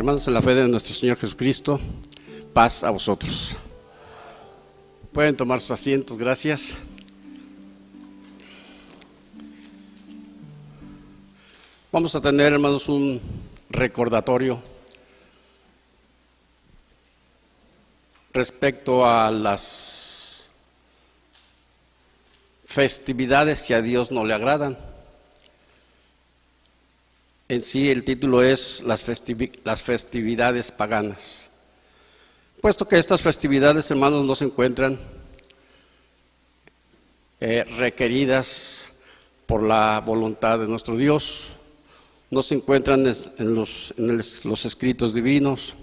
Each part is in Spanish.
Hermanos, en la fe de nuestro Señor Jesucristo, paz a vosotros. Pueden tomar sus asientos, gracias. Vamos a tener, hermanos, un recordatorio respecto a las festividades que a Dios no le agradan. En sí el título es las festividades paganas. Puesto que estas festividades, hermanos, no se encuentran requeridas por la voluntad de nuestro Dios, no se encuentran en los escritos divinos,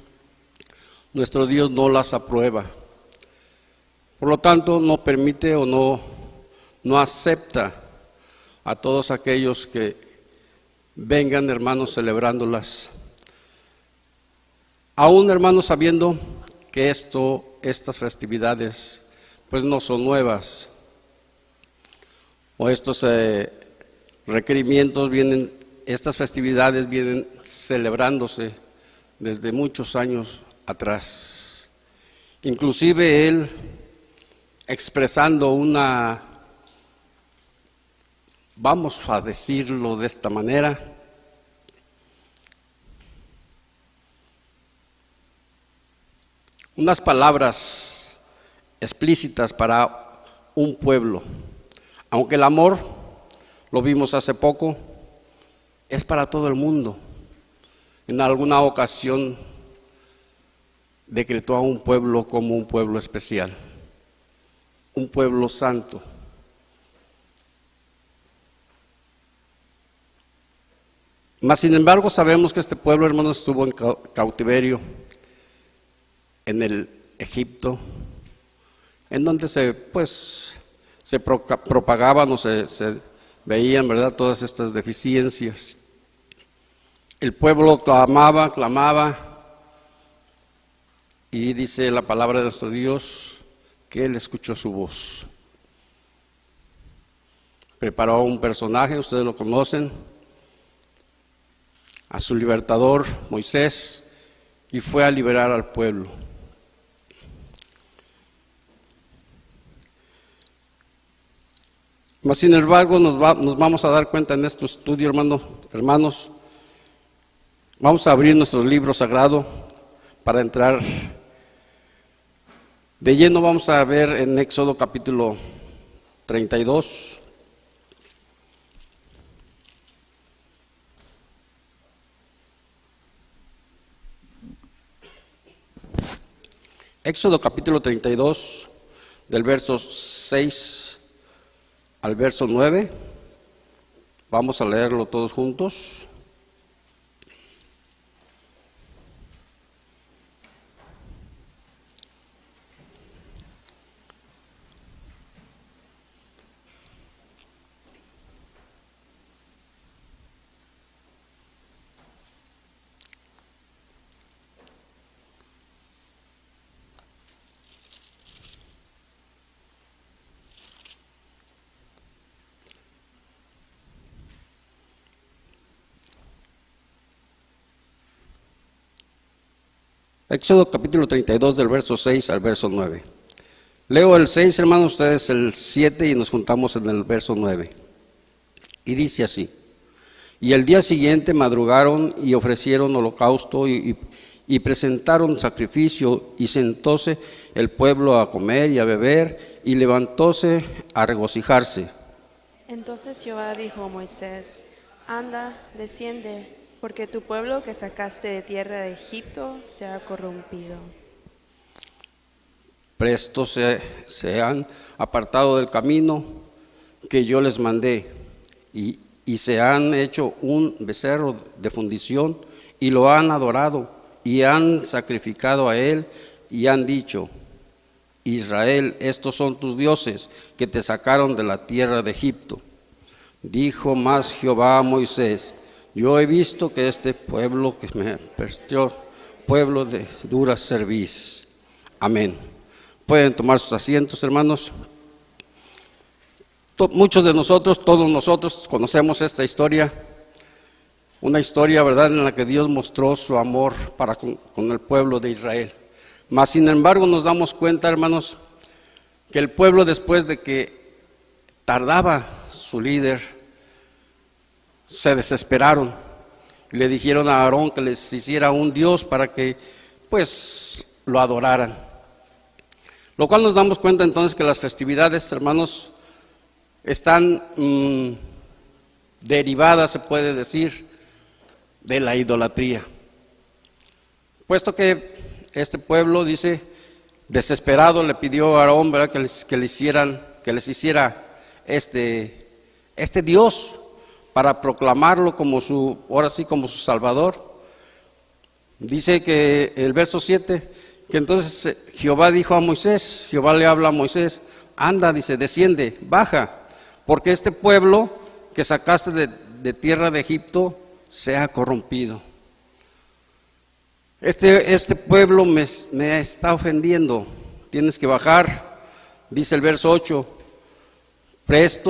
nuestro Dios no las aprueba. Por lo tanto, no permite o no acepta a todos aquellos que vengan, hermanos, celebrándolas. Aún, hermanos, sabiendo que estas festividades pues no son nuevas, o estos requerimientos estas festividades vienen celebrándose desde muchos años atrás. Inclusive él expresando vamos a decirlo de esta manera, unas palabras explícitas para un pueblo. Aunque el amor, lo vimos hace poco, es para todo el mundo. En alguna ocasión decretó a un pueblo como un pueblo especial, un pueblo santo. Mas sin embargo sabemos que este pueblo, hermanos, estuvo en cautiverio en el Egipto, en donde se propagaban o se veían, ¿verdad?, todas estas deficiencias. El pueblo clamaba, y dice la palabra de nuestro Dios que Él escuchó su voz. Preparó a un personaje, ustedes lo conocen, a su libertador Moisés, y fue a liberar al pueblo. Mas sin embargo nos vamos a dar cuenta en este estudio, hermanos, vamos a abrir nuestro libro sagrado para entrar de lleno. Vamos a ver en Éxodo capítulo 32. Éxodo capítulo 32, del verso 6 al verso 9, vamos a leerlo todos juntos. Éxodo capítulo 32 del verso 6 al verso 9. Leo el 6, hermanos, ustedes el 7 y nos juntamos en el verso 9. Y dice así: y el día siguiente madrugaron y ofrecieron holocausto y presentaron sacrificio, y sentóse el pueblo a comer y a beber, y levantóse a regocijarse. Entonces Jehová dijo a Moisés: anda, desciende, porque tu pueblo que sacaste de tierra de Egipto se ha corrompido. Presto se han apartado del camino que yo les mandé, y se han hecho un becerro de fundición, y lo han adorado, y han sacrificado a él, y han dicho: Israel, estos son tus dioses que te sacaron de la tierra de Egipto. Dijo más Jehová a Moisés: yo he visto que este pueblo que me perdió, pueblo de dura cerviz. Amén. Pueden tomar sus asientos, hermanos. Muchos de nosotros, todos nosotros conocemos esta historia Una historia, ¿verdad?, en la que Dios mostró su amor para con el pueblo de Israel. Mas, sin embargo, nos damos cuenta, hermanos, que el pueblo, después de que tardaba su líder, se desesperaron y le dijeron a Aarón que les hiciera un Dios para que, pues, lo adoraran. Lo cual nos damos cuenta entonces que las festividades, hermanos, están derivadas, se puede decir, de la idolatría. Puesto que este pueblo, dice, desesperado, le pidió a Aarón, ¿verdad?, que les hiciera este Dios para proclamarlo como ahora sí, como su Salvador. Dice que el verso 7, que entonces Jehová dijo a Moisés, Jehová le habla a Moisés, anda, dice, desciende, baja, porque este pueblo que sacaste de tierra de Egipto se ha corrompido. Este pueblo me está ofendiendo, tienes que bajar. Dice el verso 8, presto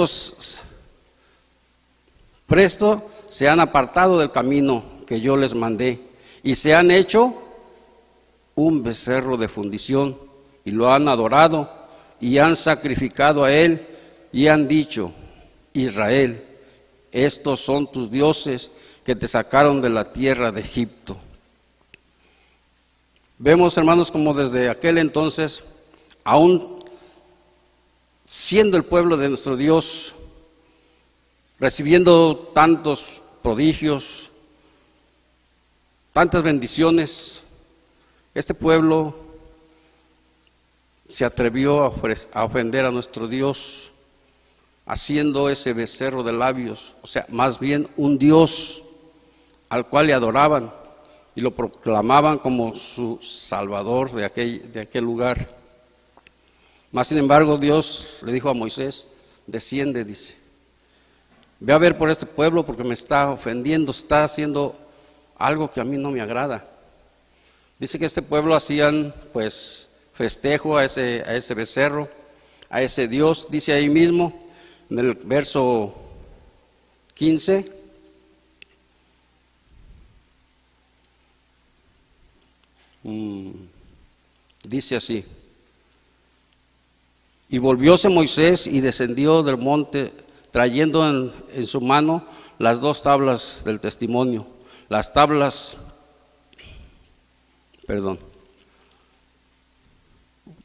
se han apartado del camino que yo les mandé y se han hecho un becerro de fundición y lo han adorado y han sacrificado a él y han dicho, Israel, estos son tus dioses que te sacaron de la tierra de Egipto. Vemos, hermanos, como desde aquel entonces, aún siendo el pueblo de nuestro Dios, recibiendo tantos prodigios, tantas bendiciones, este pueblo se atrevió a ofender a nuestro Dios, haciendo ese becerro de labios, o sea, más bien un Dios al cual le adoraban y lo proclamaban como su Salvador de aquel lugar. Mas, sin embargo, Dios le dijo a Moisés, desciende, dice, ve a ver por este pueblo porque me está ofendiendo, está haciendo algo que a mí no me agrada. Dice que este pueblo hacían, pues, festejo a ese becerro, a ese Dios. Dice ahí mismo, en el verso 15, dice así, y volvióse Moisés y descendió del monte, trayendo en su mano las 2 tablas del testimonio. Las tablas,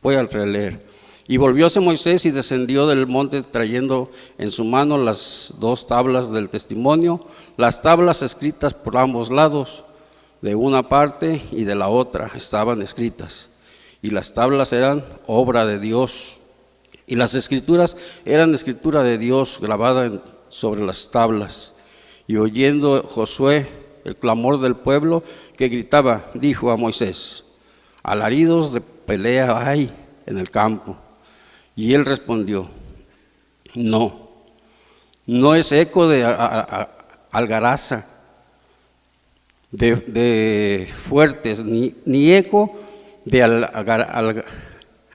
voy a releer. Y volvióse Moisés y descendió del monte trayendo en su mano las 2 tablas del testimonio, las tablas escritas por ambos lados, de una parte y de la otra estaban escritas. Y las tablas eran obra de Dios, y las escrituras eran escritura de Dios grabada sobre las tablas. Y oyendo Josué el clamor del pueblo que gritaba, dijo a Moisés, alaridos de pelea hay en el campo. Y él respondió, no es eco de algaraza, de fuertes, ni eco de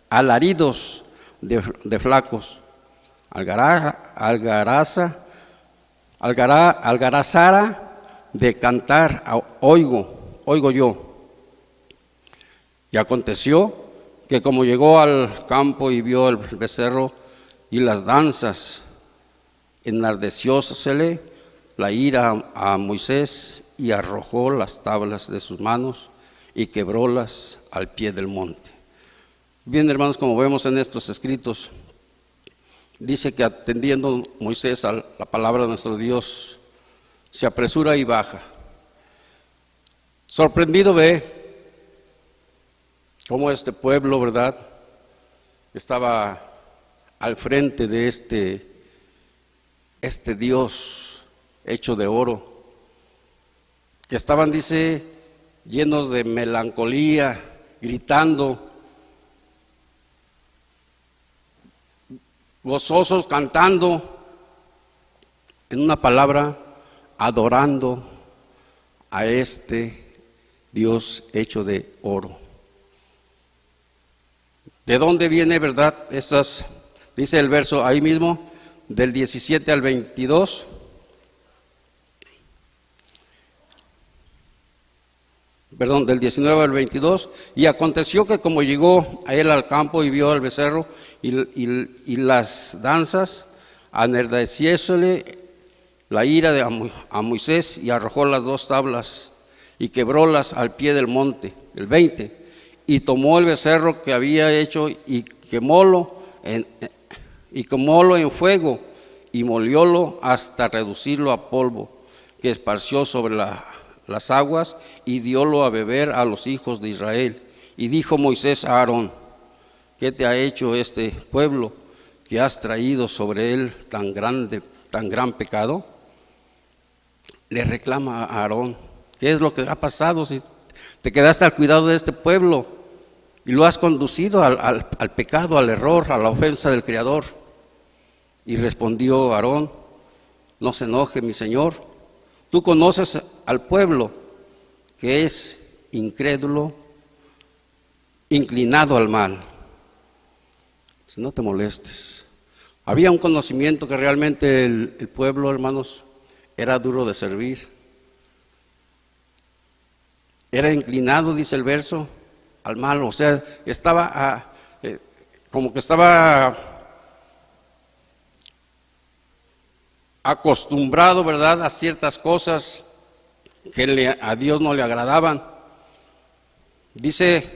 alaridos de flacos. Algarazara de cantar, oigo yo. Y aconteció que como llegó al campo y vio el becerro y las danzas, enardeciósele la ira a Moisés y arrojó las tablas de sus manos y quebrólas al pie del monte. Bien, hermanos, como vemos en estos escritos, dice que atendiendo Moisés a la palabra de nuestro Dios, se apresura y baja. Sorprendido ve cómo este pueblo, ¿verdad?, estaba al frente de este Dios hecho de oro, que estaban, dice, llenos de melancolía, gritando, gozosos, cantando, en una palabra, adorando a este Dios hecho de oro. ¿De dónde viene, verdad? Dice el verso ahí mismo, del 17 al 22. del 19 al 22, y aconteció que como llegó a él al campo y vio al becerro y las danzas, enardeciósele la ira a Moisés y arrojó las 2 tablas y quebrólas al pie del monte, el 20, y tomó el becerro que había hecho y quemólo en fuego y moliólo hasta reducirlo a polvo, que esparció sobre las aguas y diólo a beber a los hijos de Israel. Y dijo Moisés a Aarón: ¿qué te ha hecho este pueblo que has traído sobre él tan gran pecado? Le reclama a Aarón: ¿qué es lo que ha pasado si te quedaste al cuidado de este pueblo y lo has conducido al pecado, al error, a la ofensa del Creador? Y respondió Aarón: no se enoje mi señor, tú conoces al pueblo que es incrédulo, inclinado al mal. Si no te molestes. Había un conocimiento que realmente el pueblo, hermanos, era duro de servir. Era inclinado, dice el verso, al mal. O sea, estaba como que estaba acostumbrado, ¿verdad?, a ciertas cosas que a Dios no le agradaban. Dice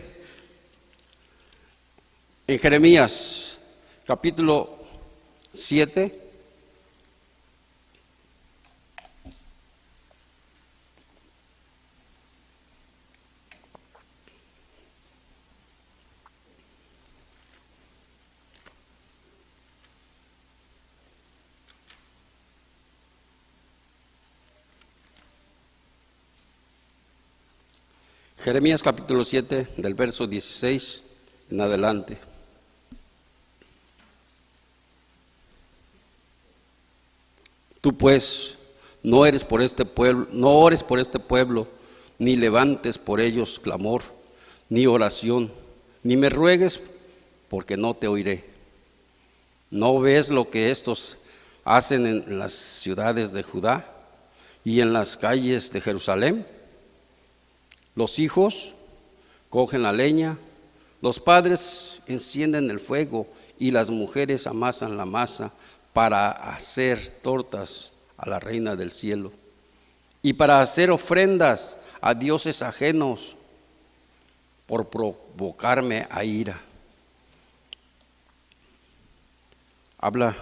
en Jeremías capítulo 7, Jeremías capítulo 7, del verso 16 en adelante. Tú pues no ores por este pueblo, ni levantes por ellos clamor, ni oración, ni me ruegues, porque no te oiré. ¿No ves lo que estos hacen en las ciudades de Judá y en las calles de Jerusalén? Los hijos cogen la leña, los padres encienden el fuego y las mujeres amasan la masa para hacer tortas a la reina del cielo y para hacer ofrendas a dioses ajenos por provocarme a ira. Habla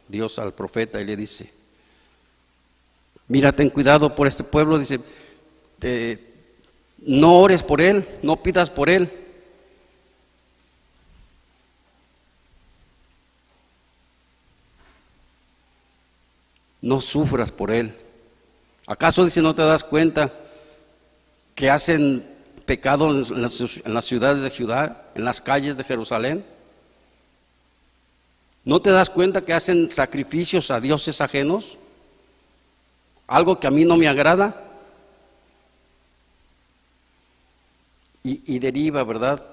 Dios al profeta y le dice: mira, ten cuidado por este pueblo, dice, no ores por él, no pidas por él. No sufras por él. ¿Acaso, dice, no te das cuenta que hacen pecado en las ciudades de Judá, en las calles de Jerusalén? ¿No te das cuenta que hacen sacrificios a dioses ajenos? Algo que a mí no me agrada. Y deriva, ¿verdad?,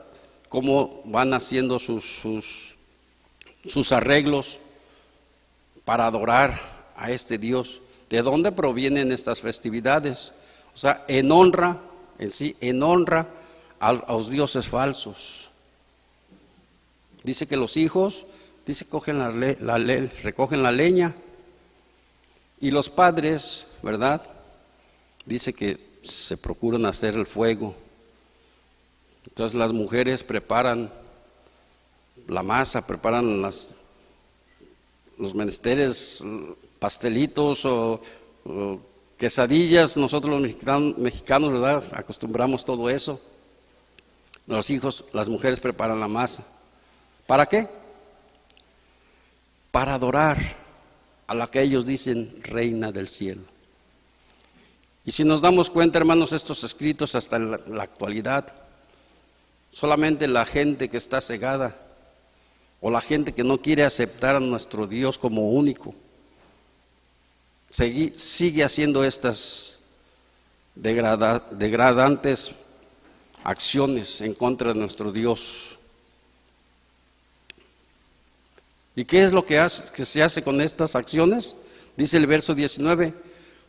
cómo van haciendo sus arreglos para adorar a este Dios. ¿De dónde provienen estas festividades? O sea, en honra a los dioses falsos. Dice que los hijos, recogen la leña, y los padres, ¿verdad?, dice que se procuran hacer el fuego. Entonces las mujeres preparan la masa, preparan los menesteres, pastelitos o quesadillas. Nosotros los mexicanos, ¿verdad?, acostumbramos todo eso. Las mujeres preparan la masa. ¿Para qué? Para adorar a la que ellos dicen reina del cielo. Y si nos damos cuenta, hermanos, estos escritos hasta en la actualidad, solamente la gente que está cegada o la gente que no quiere aceptar a nuestro Dios como único sigue haciendo estas degradantes acciones en contra de nuestro Dios. ¿Y qué es lo que se hace con estas acciones? Dice el verso 19: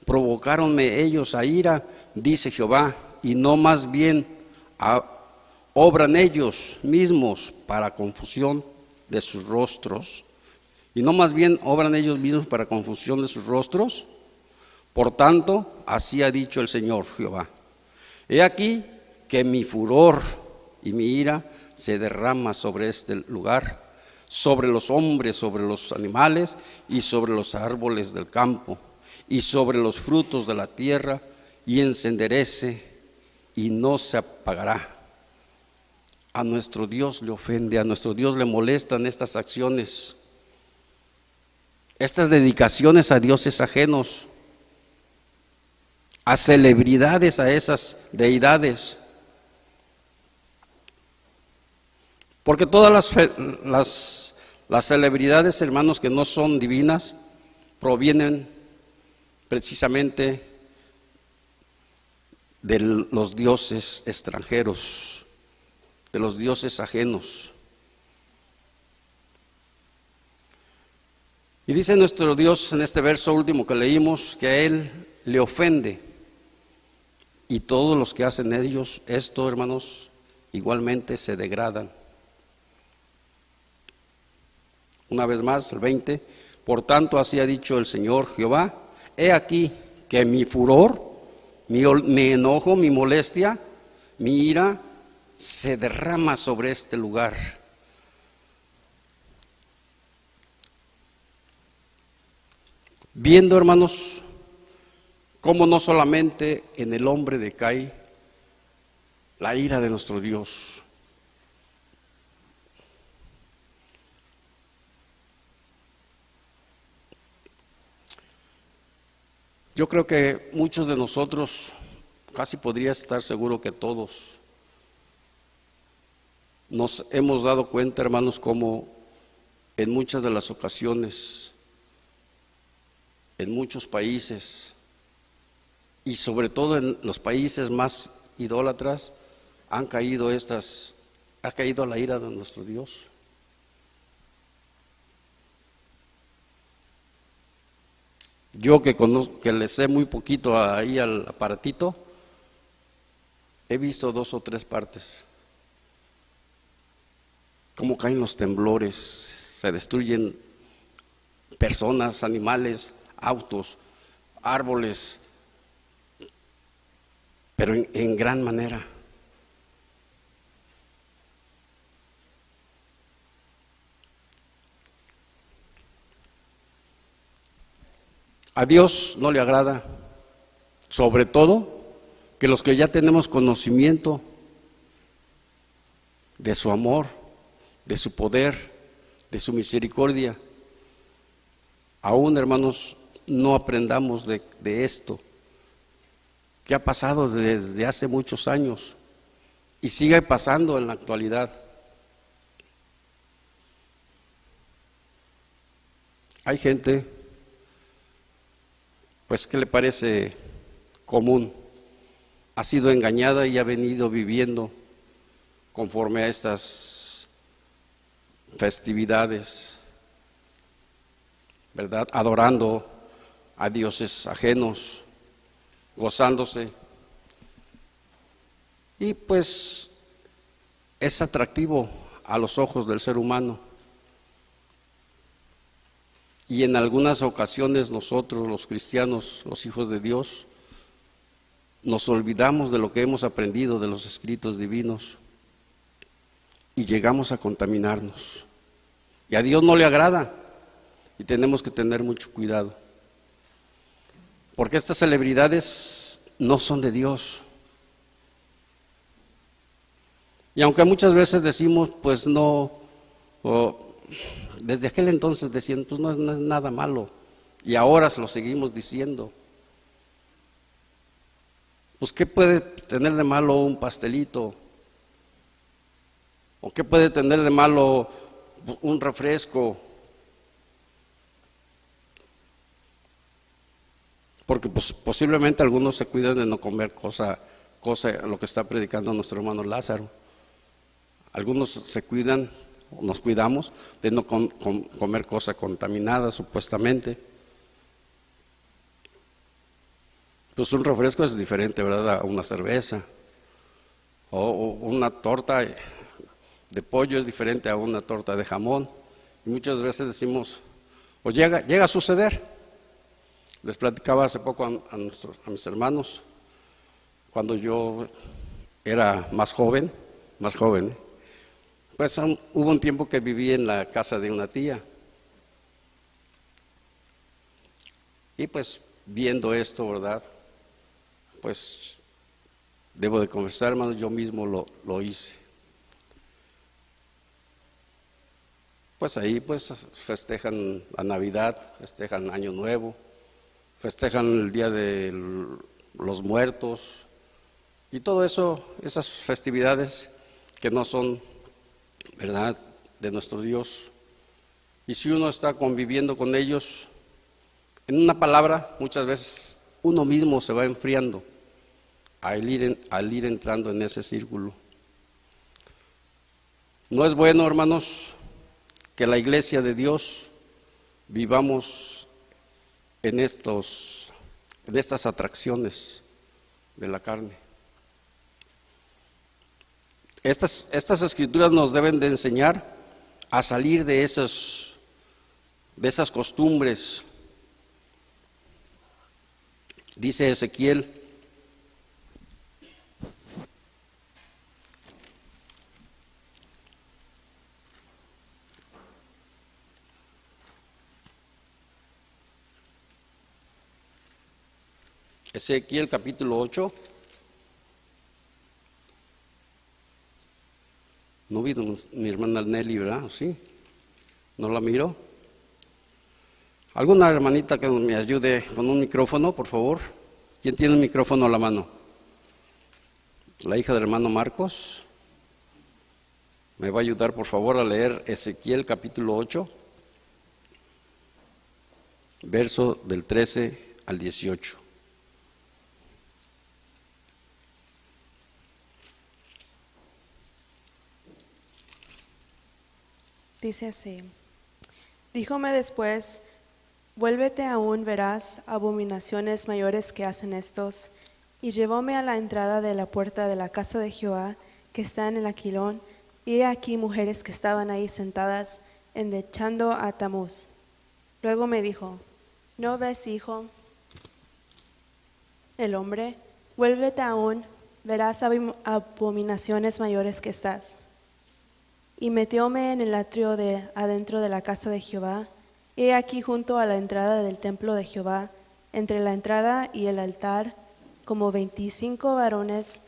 provocáronme ellos a ira, dice Jehová, y no más bien obran ellos mismos para confusión de sus rostros. Y no más bien obran ellos mismos para confusión de sus rostros. Por tanto, así ha dicho el Señor Jehová: he aquí que mi furor y mi ira se derrama sobre este lugar, sobre los hombres, sobre los animales y sobre los árboles del campo y sobre los frutos de la tierra, y encenderece y no se apagará. A nuestro Dios le ofende, a nuestro Dios le molestan estas acciones, estas dedicaciones a dioses ajenos, a celebridades, a esas deidades. Porque todas las celebridades, hermanos, que no son divinas, provienen precisamente de los dioses extranjeros, de los dioses ajenos. Y dice nuestro Dios en este verso último que leímos que a Él le ofende, y todos los que hacen ellos esto, hermanos, igualmente se degradan. Una vez más, el 20, por tanto así ha dicho el Señor Jehová: he aquí que mi furor, mi enojo, mi molestia, mi ira se derrama sobre este lugar. Viendo, hermanos, cómo no solamente en el hombre decae la ira de nuestro Dios. Yo creo que muchos de nosotros, casi podría estar seguro que todos, nos hemos dado cuenta, hermanos, cómo en muchas de las ocasiones, en muchos países, y sobre todo en los países más idólatras, ha caído la ira de nuestro Dios. Yo que le sé muy poquito ahí al aparatito, he visto 2 o 3 partes. Cómo caen los temblores, se destruyen personas, animales, autos, árboles, pero en gran manera. A Dios no le agrada, sobre todo, que los que ya tenemos conocimiento de su amor, de su poder, de su misericordia, aún, hermanos, no aprendamos de esto, que ha pasado desde hace muchos años y sigue pasando en la actualidad. Hay gente pues que le parece común, ha sido engañada y ha venido viviendo conforme a estas festividades, ¿verdad? Adorando a dioses ajenos, gozándose, y pues es atractivo a los ojos del ser humano. Y en algunas ocasiones nosotros, los cristianos, los hijos de Dios, nos olvidamos de lo que hemos aprendido de los escritos divinos y llegamos a contaminarnos. Y a Dios no le agrada y tenemos que tener mucho cuidado, porque estas celebridades no son de Dios. Y aunque muchas veces decimos, pues no, desde aquel entonces decían, pues no es nada malo, y ahora se lo seguimos diciendo. Pues ¿qué puede tener de malo un pastelito? ¿O qué puede tener de malo un refresco? Porque pues, posiblemente algunos se cuidan de no comer cosa lo que está predicando nuestro hermano Lázaro. Algunos se cuidan, nos cuidamos de no comer cosa contaminada supuestamente. Pues un refresco es diferente, ¿verdad?, a una cerveza. o una torta de pollo es diferente a una torta de jamón. Y muchas veces decimos, o llega a suceder. Les platicaba hace poco a mis hermanos, cuando yo era más joven, pues hubo un tiempo que viví en la casa de una tía. Y pues viendo esto, ¿verdad? Pues debo de confesar, hermanos, yo mismo lo hice. Pues ahí pues festejan la Navidad, festejan Año Nuevo, festejan el Día de los Muertos y todo eso, esas festividades que no son, ¿verdad?, de nuestro Dios. Y si uno está conviviendo con ellos, en una palabra, muchas veces uno mismo se va enfriando al ir entrando en ese círculo. No es bueno, hermanos, que la iglesia de Dios vivamos en estas atracciones de la carne. Estas escrituras nos deben de enseñar a salir de esas costumbres. Dice Ezequiel, capítulo 8. No vino mi hermana Nelly, ¿verdad? ¿Sí? ¿No la miro? ¿Alguna hermanita que me ayude con un micrófono, por favor? ¿Quién tiene un micrófono a la mano? La hija del hermano Marcos. ¿Me va a ayudar, por favor, a leer Ezequiel capítulo 8, verso del 13 al 18? Dice así: díjome después, vuélvete aún, verás abominaciones mayores que hacen estos. Y llevóme a la entrada de la puerta de la casa de Jehová, que está en el Aquilón, y he aquí mujeres que estaban ahí sentadas, endechando a Tamuz. Luego me dijo, ¿no ves, hijo el hombre? Vuélvete aún, verás abominaciones mayores que estas. Y metióme en el atrio adentro de la casa de Jehová, he aquí junto a la entrada del templo de Jehová, entre la entrada y el altar, como 25 varones,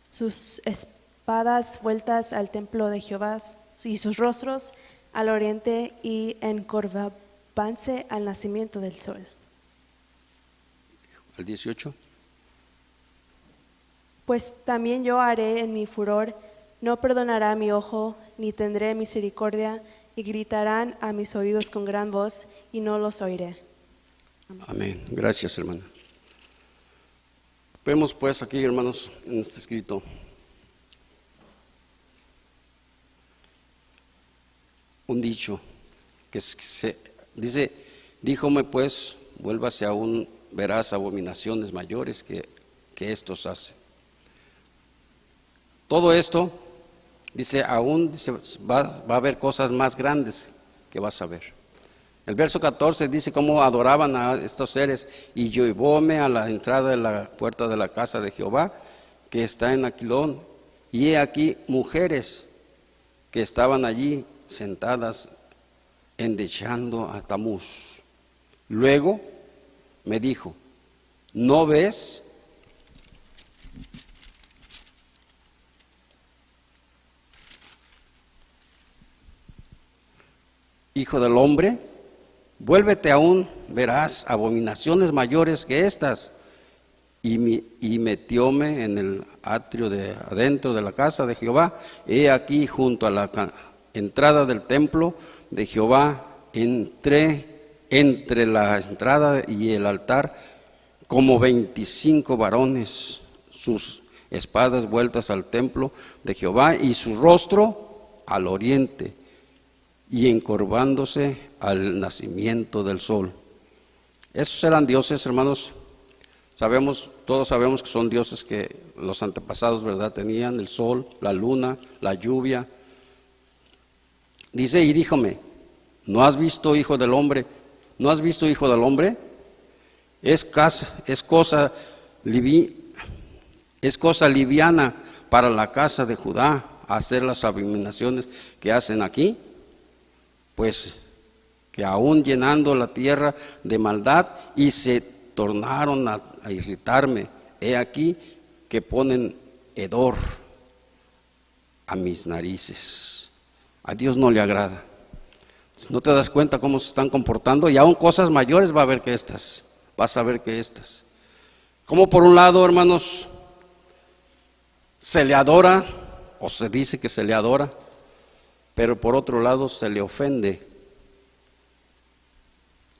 sus espadas vueltas al templo de Jehová, y sus rostros al oriente, y encorvábanse al nacimiento del sol. Al 18. Pues también yo haré en mi furor, no perdonará mi ojo, ni tendré misericordia, y gritarán a mis oídos con gran voz, y no los oiré. Amén. Gracias, hermana. Vemos pues aquí, hermanos, en este escrito, un dicho que dice, díjome pues, vuélvase aún, verás abominaciones mayores que estos hacen. Todo esto, dice, aún va a haber cosas más grandes que vas a ver. El verso 14 dice cómo adoraban a estos seres, y llevóme a la entrada de la puerta de la casa de Jehová, que está en Aquilón, y he aquí mujeres que estaban allí sentadas endechando a Tamuz. Luego me dijo, ¿no ves? Hijo del hombre, vuélvete aún, verás abominaciones mayores que estas. Y metióme en el atrio de adentro de la casa de Jehová, he aquí junto a la entrada del templo de Jehová, entre la entrada y el altar, como 25 varones, sus espadas vueltas al templo de Jehová, y su rostro al oriente, y encorvándose al nacimiento del sol. Esos eran dioses, hermanos. Sabemos todos sabemos que son dioses que los antepasados, ¿verdad?, tenían: el sol, la luna, la lluvia. Dice, y díjome, ¿no has visto, hijo del hombre? ¿No has visto, hijo del hombre? Es cosa liviana para la casa de Judá hacer las abominaciones que hacen aquí, pues que aún llenando la tierra de maldad y se tornaron a irritarme. He aquí que ponen hedor a mis narices. A Dios no le agrada. No te das cuenta cómo se están comportando, y aún cosas mayores vas a ver que estas. Como por un lado, hermanos, se le adora, o se dice que se le adora, pero por otro lado se le ofende,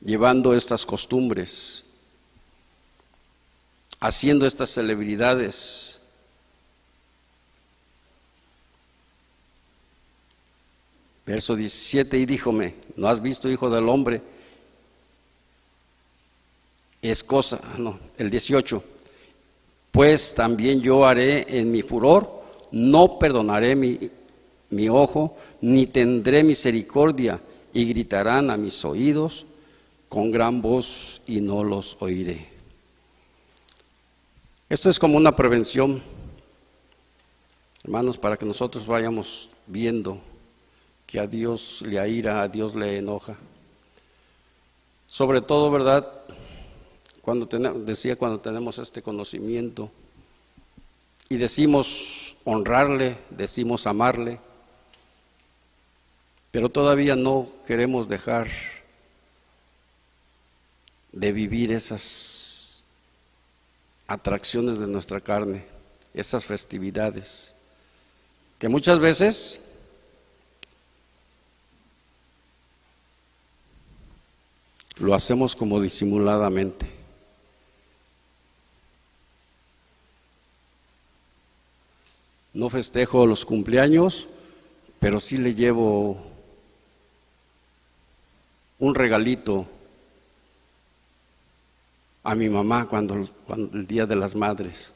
llevando estas costumbres, haciendo estas celebridades. Verso 17, y díjome, ¿no has visto, hijo del hombre? El 18, pues también yo haré en mi furor, no perdonaré mi ojo, ni tendré misericordia, y gritarán a mis oídos con gran voz, y no los oiré. Esto es como una prevención, hermanos, para que nosotros vayamos viendo que a Dios le aira, a Dios le enoja. Sobre todo, ¿verdad?, cuando tenemos este conocimiento y decimos honrarle, decimos amarle, pero todavía no queremos dejar de vivir esas atracciones de nuestra carne, esas festividades, que muchas veces lo hacemos como disimuladamente. No festejo los cumpleaños, pero sí le llevo un regalito a mi mamá cuando el Día de las Madres.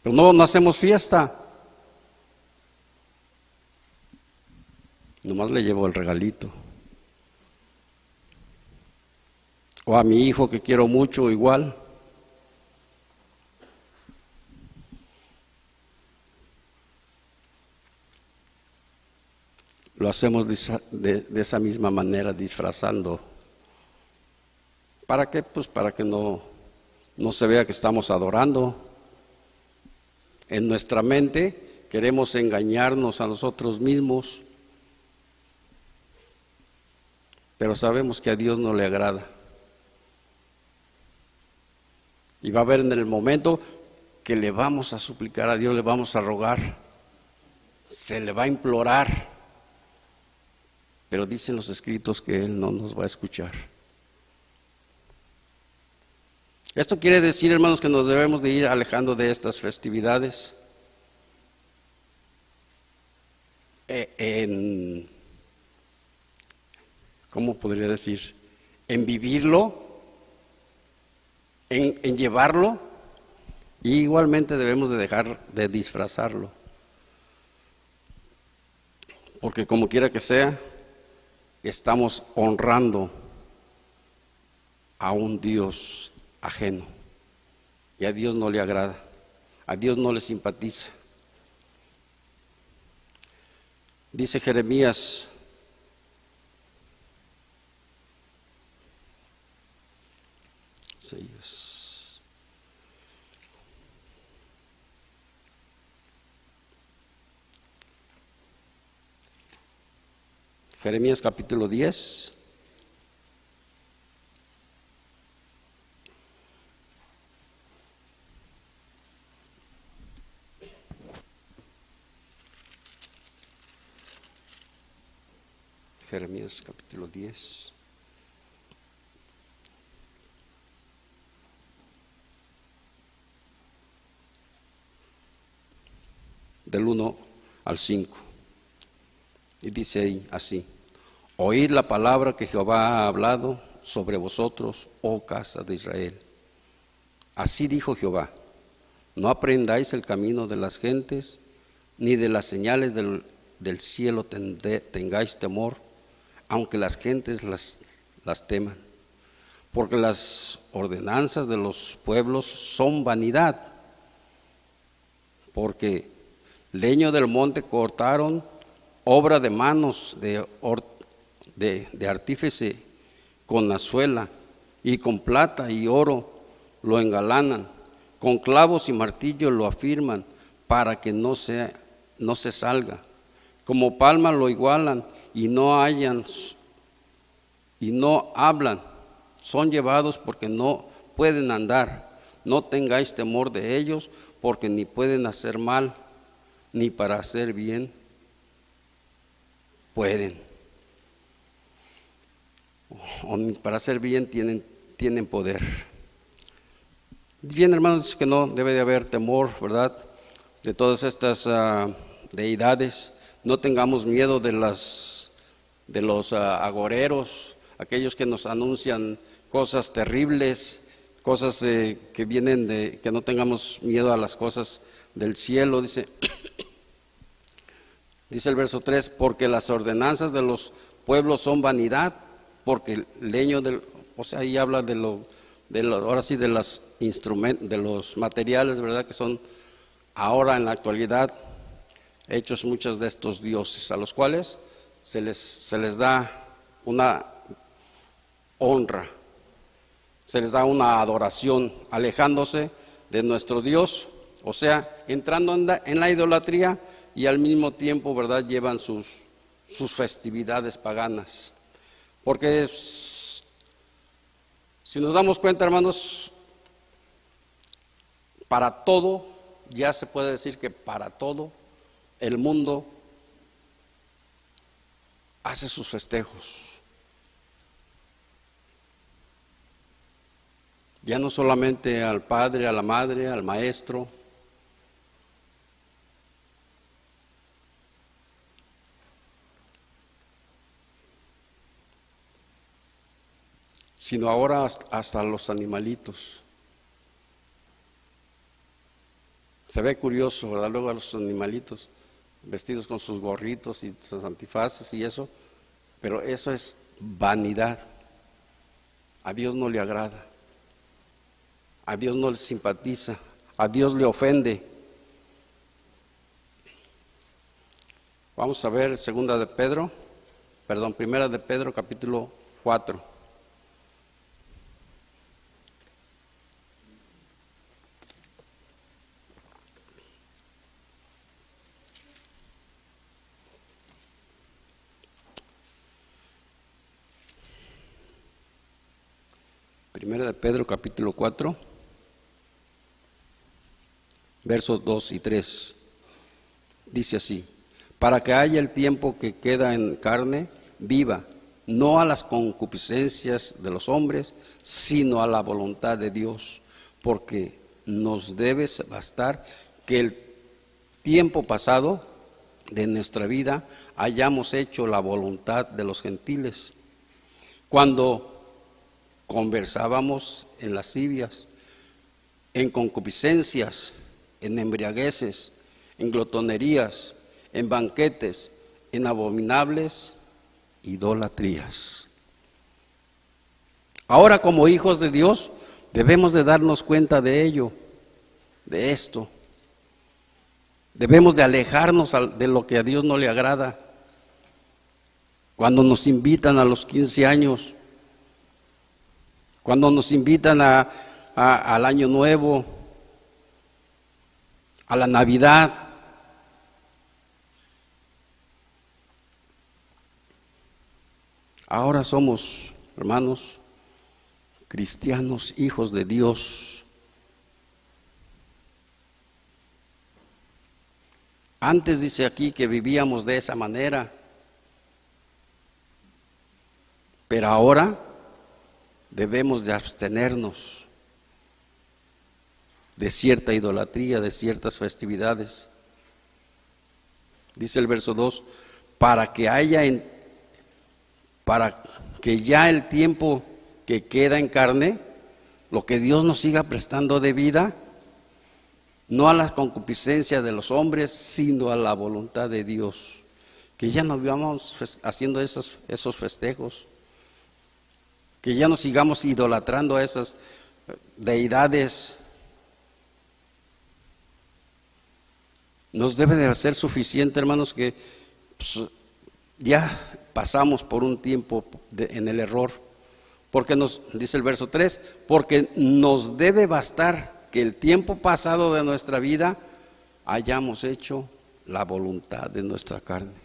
Pero no hacemos fiesta. Nomás le llevo el regalito. O a mi hijo que quiero mucho, igual. Lo hacemos de esa misma manera, disfrazando. ¿Para qué? Pues para que no se vea que estamos adorando. En nuestra mente queremos engañarnos a nosotros mismos, pero sabemos que a Dios no le agrada. Y va a haber en el momento que le vamos a suplicar a Dios, le vamos a rogar, se le va a implorar, pero dicen los escritos que Él no nos va a escuchar. Esto quiere decir, hermanos, que nos debemos de ir alejando de estas festividades ¿cómo podría decir? En vivirlo, en llevarlo, y igualmente debemos de dejar de disfrazarlo, porque como quiera que sea, estamos honrando a un Dios ajeno, y a Dios no le agrada, a Dios no le simpatiza. Dice Jeremías 6. Jeremías capítulo 10. Jeremías capítulo 10. Del 1 al 5. Y dice ahí así: oíd la palabra que Jehová ha hablado sobre vosotros, oh casa de Israel. Así dijo Jehová: no aprendáis el camino de las gentes, ni de las señales del cielo tengáis temor, aunque las gentes las teman. Porque las ordenanzas de los pueblos son vanidad. Porque leño del monte cortaron, obra de manos de artífice con azuela, y con plata y oro lo engalanan, con clavos y martillo lo afirman, para que no se salga. Como palma lo igualan, y no hallan, y no hablan. Son llevados porque no pueden andar. No tengáis temor de ellos, porque ni pueden hacer mal, ni para hacer bien pueden. O ni para hacer bien tienen poder. Bien, hermanos, que no debe de haber temor, ¿verdad?, de todas estas deidades. No tengamos miedo de los agoreros, aquellos que nos anuncian cosas terribles, cosas que vienen que no tengamos miedo a las cosas del cielo. Dice el verso 3, porque las ordenanzas de los pueblos son vanidad, porque el leño ahí habla ahora sí de los instrumentos, de los materiales, ¿verdad?, que son ahora en la actualidad hechos muchos de estos dioses, a los cuales se les da una honra, se les da una adoración, alejándose de nuestro Dios, o sea, entrando en la idolatría, y al mismo tiempo, ¿verdad?, llevan sus festividades paganas. Porque si nos damos cuenta, hermanos, para todo, ya se puede decir que para todo el mundo hace sus festejos. Ya no solamente al padre, a la madre, al maestro, sino ahora hasta los animalitos. Se ve curioso, ¿verdad?, luego a los animalitos vestidos con sus gorritos y sus antifaces y eso, pero eso es vanidad. A Dios no le agrada, a Dios no le simpatiza, a Dios le ofende. Vamos a ver Primera de Pedro capítulo 4. Primera de Pedro capítulo 4, versos 2 y 3, dice así: para que haya el tiempo que queda en carne viva, no a las concupiscencias de los hombres, sino a la voluntad de Dios, porque nos debe bastar que el tiempo pasado de nuestra vida hayamos hecho la voluntad de los gentiles, cuando conversábamos en lascivias, en concupiscencias, en embriagueces, en glotonerías, en banquetes, en abominables idolatrías. Ahora, como hijos de Dios, debemos de darnos cuenta de ello, de esto. Debemos de alejarnos de lo que a Dios no le agrada. Cuando nos invitan a los 15 años, cuando nos invitan al Año Nuevo, a la Navidad, ahora somos, hermanos, cristianos, hijos de Dios. Antes dice aquí que vivíamos de esa manera, pero ahora debemos de abstenernos de cierta idolatría, de ciertas festividades. Dice el verso 2, para que ya el tiempo que queda en carne lo que Dios nos siga prestando de vida, no a la concupiscencia de los hombres, sino a la voluntad de Dios. Que ya no vivamos haciendo esos festejos, que ya no sigamos idolatrando a esas deidades. Nos debe de ser suficiente, hermanos, que pues, ya pasamos por un tiempo en el error, porque nos dice el verso 3, porque nos debe bastar que el tiempo pasado de nuestra vida hayamos hecho la voluntad de nuestra carne.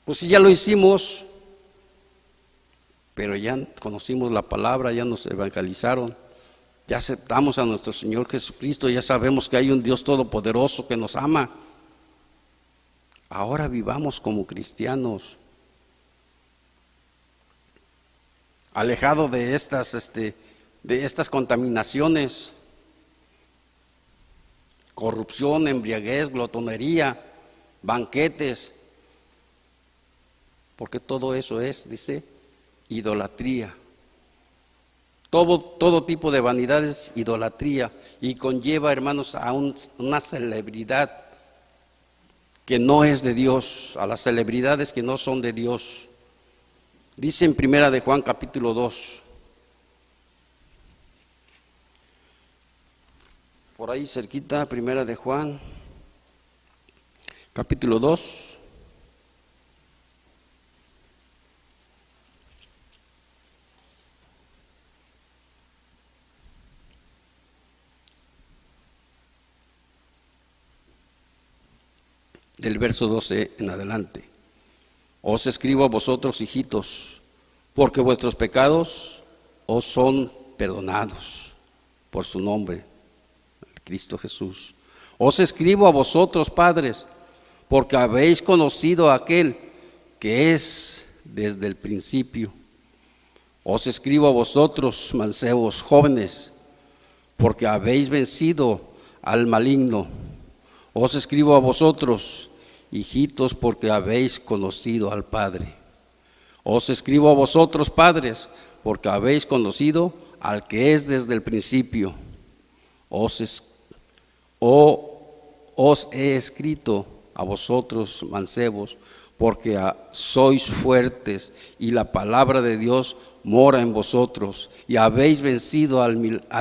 Pues si ya lo hicimos, pero ya conocimos la palabra, ya nos evangelizaron, ya aceptamos a nuestro Señor Jesucristo, ya sabemos que hay un Dios todopoderoso que nos ama. Ahora vivamos como cristianos, alejados de estas contaminaciones, corrupción, embriaguez, glotonería, banquetes, porque todo eso es, dice, idolatría. Todo tipo de vanidad es idolatría y conlleva, hermanos, a una celebridad que no es de Dios, a las celebridades que no son de Dios. Dice en Primera de Juan capítulo 2, por ahí cerquita, Primera de Juan capítulo 2. Del verso 12 en adelante. Os escribo a vosotros, hijitos, porque vuestros pecados os son perdonados por su nombre, Cristo Jesús. Os escribo a vosotros, padres, porque habéis conocido a aquel que es desde el principio. Os escribo a vosotros, mancebos jóvenes, porque habéis vencido al maligno. Os escribo a vosotros, hijitos, porque habéis conocido al Padre. Os escribo a vosotros, padres, porque habéis conocido al que es desde el principio. Os he escrito a vosotros, mancebos, porque sois fuertes y la palabra de Dios mora en vosotros y habéis vencido al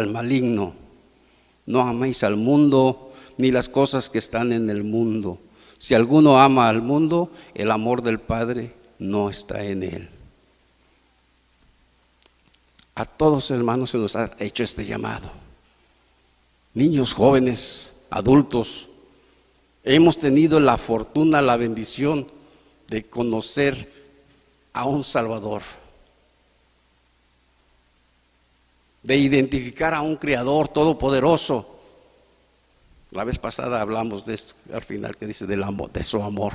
maligno. No améis al mundo ni las cosas que están en el mundo. Si alguno ama al mundo, el amor del Padre no está en él. A todos, hermanos, se nos ha hecho este llamado. Niños, jóvenes, adultos, hemos tenido la fortuna, la bendición de conocer a un Salvador, de identificar a un Creador todopoderoso. La vez pasada hablamos de esto al final, que dice del amor, de su amor.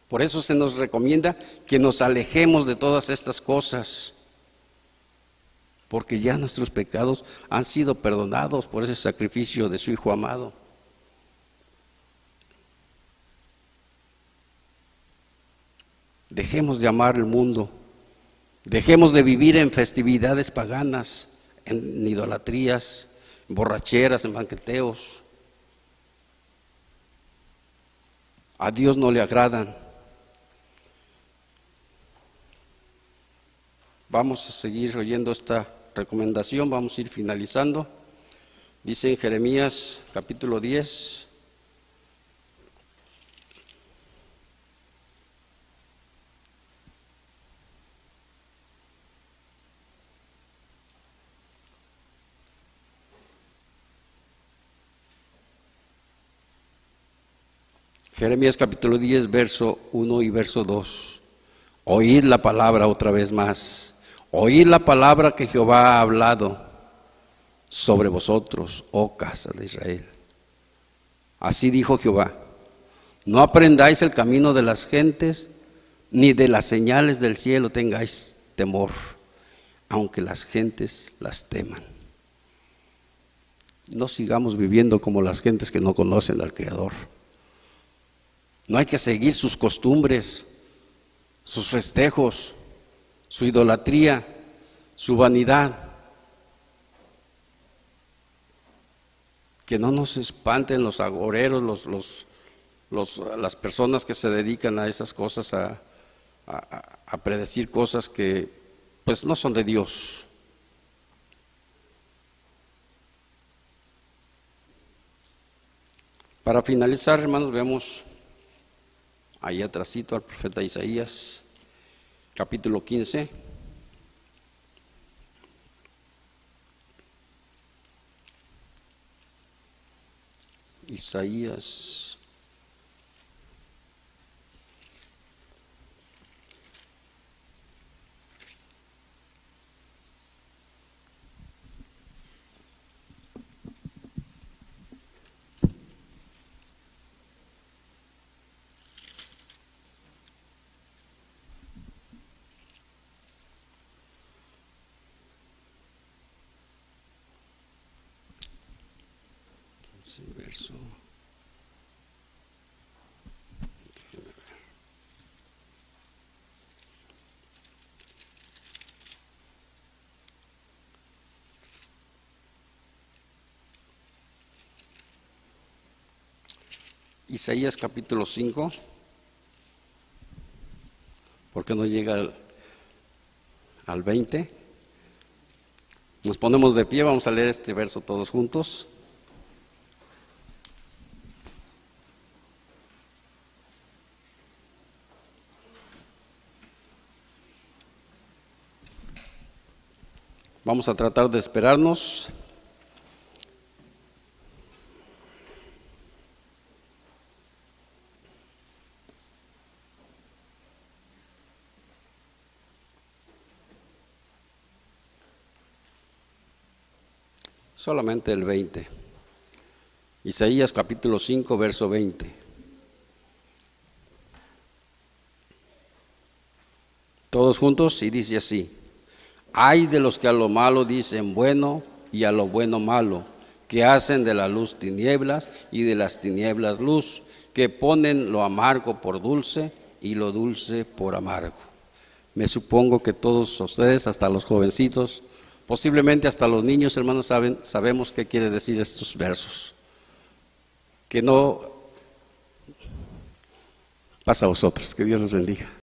Por eso se nos recomienda que nos alejemos de todas estas cosas, porque ya nuestros pecados han sido perdonados por ese sacrificio de su Hijo amado. Dejemos de amar el mundo, dejemos de vivir en festividades paganas, en idolatrías, en borracheras, en banqueteos. A Dios no le agradan. Vamos a seguir oyendo esta recomendación, vamos a ir finalizando. Dice en Jeremías capítulo 10, Jeremías capítulo 10, verso 1 y verso 2. Oíd la palabra otra vez más. Oíd la palabra que Jehová ha hablado sobre vosotros, oh casa de Israel. Así dijo Jehová: no aprendáis el camino de las gentes, ni de las señales del cielo tengáis temor, aunque las gentes las teman. No sigamos viviendo como las gentes que no conocen al Creador. No hay que seguir sus costumbres, sus festejos, su idolatría, su vanidad. Que no nos espanten los agoreros, las personas que se dedican a esas cosas, a predecir cosas que pues no son de Dios. Para finalizar, hermanos, vemos ahí atrásito al profeta Isaías, capítulo 15. Isaías verso. Isaías capítulo 5. ¿Por qué no llega al 20? Nos ponemos de pie, vamos a leer este verso todos juntos. Vamos a tratar de esperarnos. Solamente el 20. Isaías capítulo 5, verso 20. Todos juntos, y dice así: ay de los que a lo malo dicen bueno y a lo bueno malo, que hacen de la luz tinieblas y de las tinieblas luz, que ponen lo amargo por dulce y lo dulce por amargo. Me supongo que todos ustedes, hasta los jovencitos, posiblemente hasta los niños, hermanos, sabemos qué quiere decir estos versos. Que no pasa a vosotros, que Dios les bendiga.